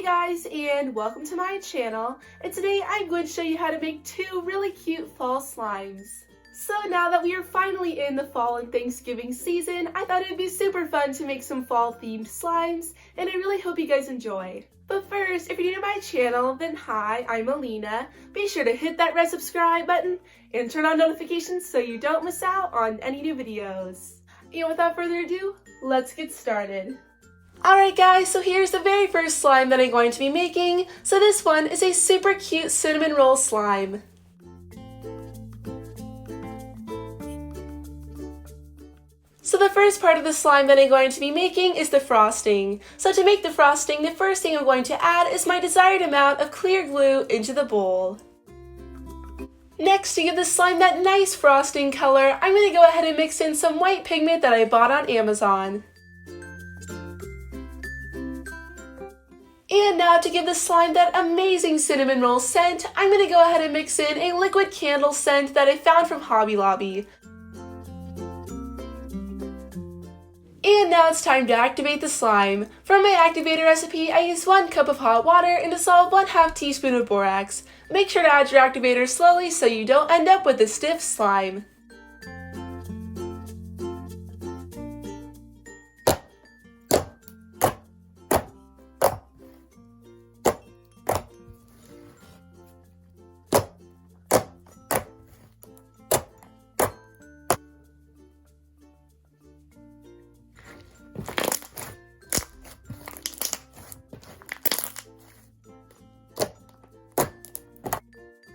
guys, and welcome to my channel, and today I'm going to show you how to make two really cute fall slimes. So now that we are finally in the fall and Thanksgiving season, I thought it would be super fun to make some fall themed slimes, and I really hope you guys enjoy. But first, if you're new to my channel, then hi, I'm Alina. Be sure to hit that red subscribe button and turn on notifications so you don't miss out on any new videos. And without further ado, let's get started. Alright guys, so here's the very first slime that I'm going to be making. So this one is a super cute cinnamon roll slime. So the first part of the slime that I'm going to be making is the frosting. So to make the frosting, the first thing I'm going to add is my desired amount of clear glue into the bowl. Next, to give the slime that nice frosting color, I'm going to go ahead and mix in some white pigment that I bought on Amazon. And now to give the slime that amazing cinnamon roll scent, I'm going to go ahead and mix in a liquid candle scent that I found from Hobby Lobby. And now it's time to activate the slime. For my activator recipe, I used 1 cup of hot water and dissolved 1/2 teaspoon of borax. Make sure to add your activator slowly so you don't end up with a stiff slime.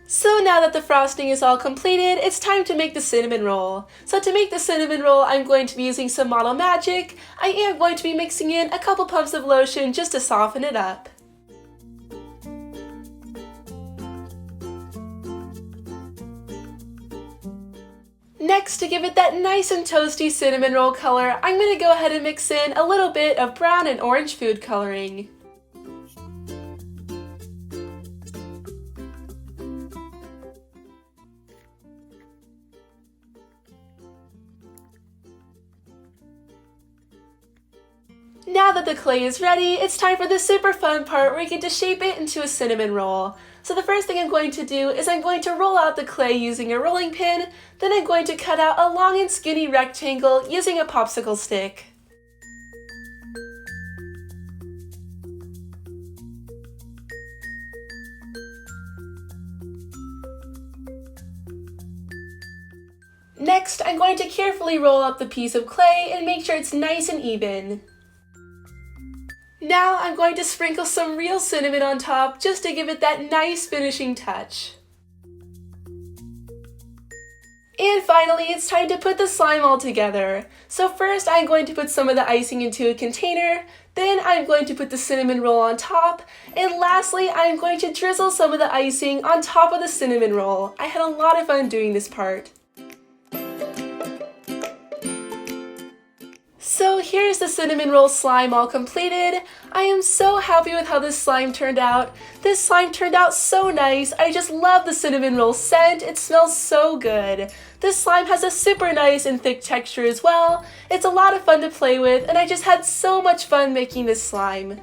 So now that the frosting is all completed, it's time to make the cinnamon roll. So to make the cinnamon roll, I'm going to be using some Model Magic. I am going to be mixing in a couple pumps of lotion just to soften it up. Next, to give it that nice and toasty cinnamon roll color, I'm going to go ahead and mix in a little bit of brown and orange food coloring. Now that the clay is ready, it's time for the super fun part where you get to shape it into a cinnamon roll. So the first thing I'm going to do is I'm going to roll out the clay using a rolling pin, then I'm going to cut out a long and skinny rectangle using a popsicle stick. Next, I'm going to carefully roll up the piece of clay and make sure it's nice and even. Now I'm going to sprinkle some real cinnamon on top just to give it that nice finishing touch. And finally, it's time to put the slime all together. So first I'm going to put some of the icing into a container, then I'm going to put the cinnamon roll on top, and lastly I'm going to drizzle some of the icing on top of the cinnamon roll. I had a lot of fun doing this part. So here's the cinnamon roll slime all completed. I am so happy with how this slime turned out. This slime turned out so nice. I just love the cinnamon roll scent. It smells so good. This slime has a super nice and thick texture as well. It's a lot of fun to play with, and I just had so much fun making this slime.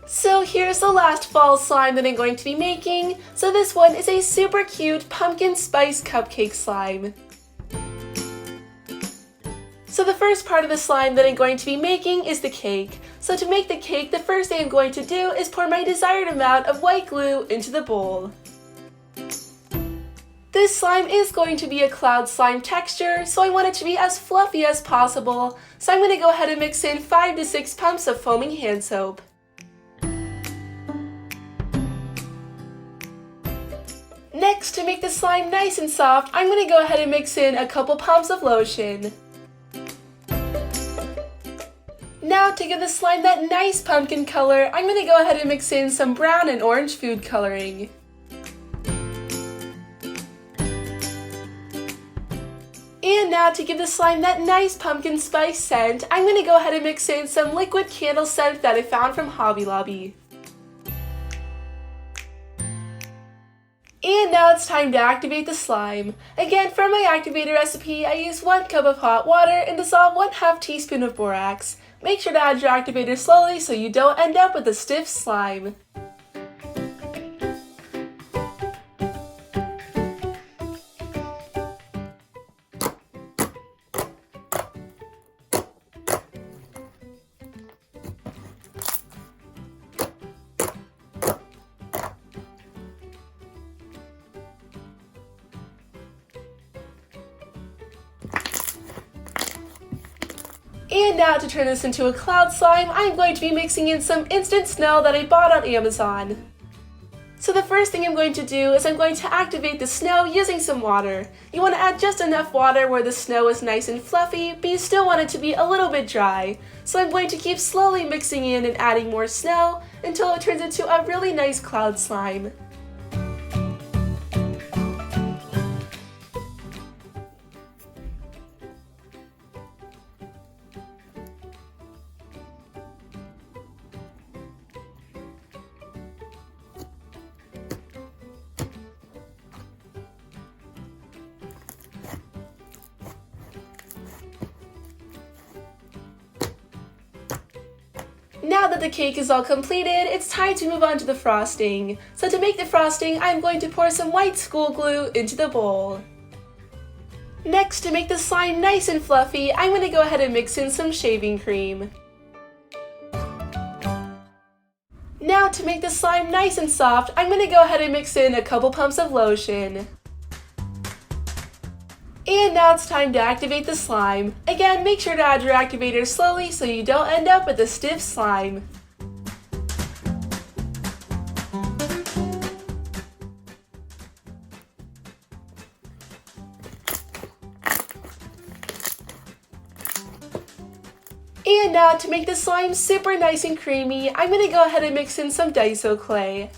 So here's the last fall slime that I'm going to be making. So this one is a super cute pumpkin spice cupcake slime. So the first part of the slime that I'm going to be making is the cake. So to make the cake, the first thing I'm going to do is pour my desired amount of white glue into the bowl. This slime is going to be a cloud slime texture, so I want it to be as fluffy as possible. So I'm going to go ahead and mix in 5 to 6 pumps of foaming hand soap. Next, to make the slime nice and soft, I'm going to go ahead and mix in a couple pumps of lotion. Now, to give the slime that nice pumpkin color, I'm going to go ahead and mix in some brown and orange food coloring. And now, to give the slime that nice pumpkin spice scent, I'm going to go ahead and mix in some liquid candle scent that I found from Hobby Lobby. And now it's time to activate the slime. Again, for my activator recipe, I used 1 cup of hot water and dissolve 1/2 teaspoon of borax. Make sure to add your activator slowly so you don't end up with a stiff slime. And now, to turn this into a cloud slime, I'm going to be mixing in some instant snow that I bought on Amazon. So the first thing I'm going to do is I'm going to activate the snow using some water. You want to add just enough water where the snow is nice and fluffy, but you still want it to be a little bit dry. So I'm going to keep slowly mixing in and adding more snow until it turns into a really nice cloud slime. Now that the cake is all completed, it's time to move on to the frosting. So to make the frosting, I'm going to pour some white school glue into the bowl. Next, to make the slime nice and fluffy, I'm going to go ahead and mix in some shaving cream. Now, to make the slime nice and soft, I'm going to go ahead and mix in a couple pumps of lotion. And now it's time to activate the slime. Again, make sure to add your activator slowly so you don't end up with a stiff slime. And now, to make the slime super nice and creamy, I'm going to go ahead and mix in some Daiso clay.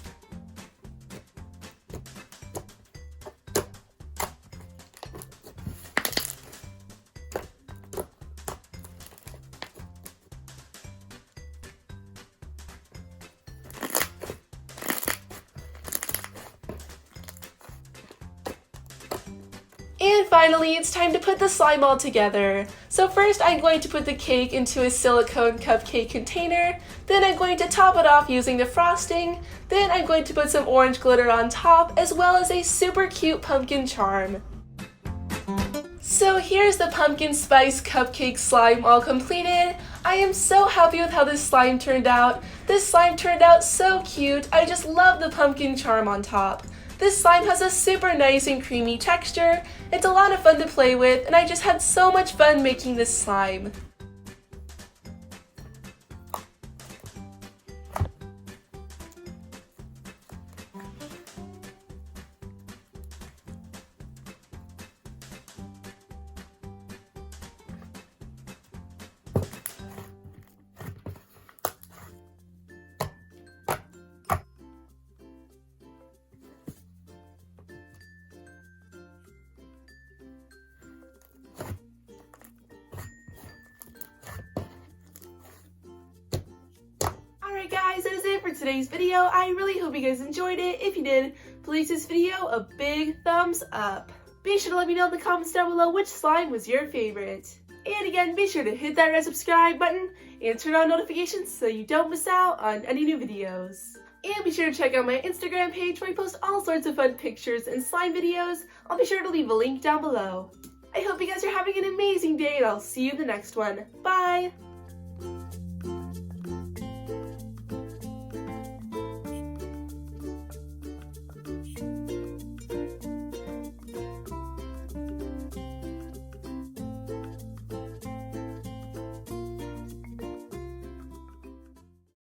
And finally, it's time to put the slime all together. So first, I'm going to put the cake into a silicone cupcake container, then I'm going to top it off using the frosting, then I'm going to put some orange glitter on top, as well as a super cute pumpkin charm. So here's the pumpkin spice cupcake slime all completed. I am so happy with how this slime turned out. This slime turned out so cute. I just love the pumpkin charm on top. This slime has a super nice and creamy texture. It's a lot of fun to play with, and I just had so much fun making this slime. Alright guys, that is it for today's video. I really hope you guys enjoyed it. If you did, please give this video a big thumbs up. Be sure to let me know in the comments down below which slime was your favorite. And again, be sure to hit that red subscribe button and turn on notifications so you don't miss out on any new videos. And be sure to check out my Instagram page where I post all sorts of fun pictures and slime videos. I'll be sure to leave a link down below. I hope you guys are having an amazing day and I'll see you in the next one. Bye!